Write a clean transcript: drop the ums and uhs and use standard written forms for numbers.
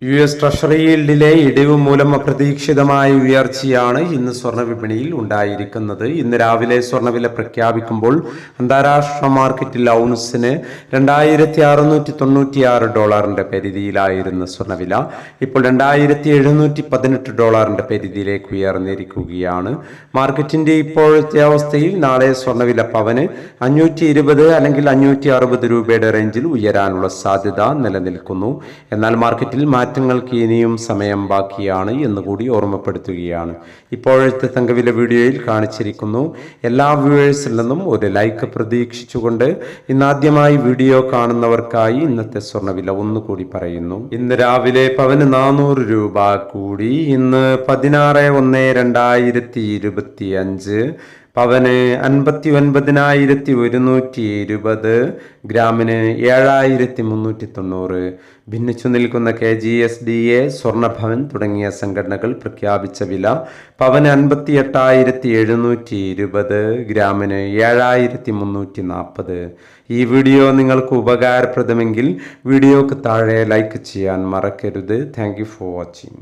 US treasury യീൽഡിലെ ഇടിവ് മൂലം അപ്രതീക്ഷിതമായ ഉയർച്ചയാണ് ഇന്ന് സ്വർണ്ണ വിപണിയിൽ ഉണ്ടായിരിക്കുന്നത്. ഇന്ന് രാവിലെ സ്വർണ്ണവില പ്രഖ്യാപിക്കുമ്പോൾ അന്താരാഷ്ട്ര മാർക്കറ്റിൽ ഔൺസിന് $2,696 പരിധിയിലായിരുന്ന സ്വർണ്ണവില ഇപ്പോൾ $2,718 പരിധിയിലേക്ക് ഉയർന്നിരിക്കുകയാണ്. മാർക്കറ്റിന്റെ ഇപ്പോഴത്തെ അവസ്ഥയിൽ നാളെ സ്വർണ്ണവില പവന് 520 അല്ലെങ്കിൽ 560 രൂപയുടെ റേഞ്ചിൽ ഉയരാനുള്ള സാധ്യത നിലനിൽക്കുന്നു. എന്നാൽ മാർക്കറ്റിൽ മാറ്റങ്ങൾക്ക് ഇനിയും സമയം ബാക്കിയാണ് എന്നുകൂടി ഓർമ്മപ്പെടുത്തുകയാണ്. ഇപ്പോഴത്തെ തങ്കവില വീഡിയോയിൽ കാണിച്ചിരിക്കുന്നു. എല്ലാ വ്യൂവേഴ്സിൽ നിന്നും ഒരു ലൈക്ക് പ്രതീക്ഷിച്ചുകൊണ്ട് ഇന്നാദ്യമായി വീഡിയോ കാണുന്നവർക്കായി ഇന്നത്തെ സ്വർണ്ണവില ഒന്നുകൂടി പറയുന്നു. ഇന്ന് രാവിലെ പവന് 400 രൂപ കൂടി. ഇന്ന് 16/1/2025 പവന് 59,120, ഗ്രാമിന് 7,390. ഭിന്നിച്ചു നിൽക്കുന്ന KGSDA, സ്വർണ്ണഭവൻ തുടങ്ങിയ സംഘടനകൾ പ്രഖ്യാപിച്ച വില പവന് 58,720, ഗ്രാമിന് 7,340. ഈ വീഡിയോ നിങ്ങൾക്ക് ഉപകാരപ്രദമെങ്കിൽ വീഡിയോക്ക് താഴെ ലൈക്ക് ചെയ്യാൻ മറക്കരുത്. Thank you for watching.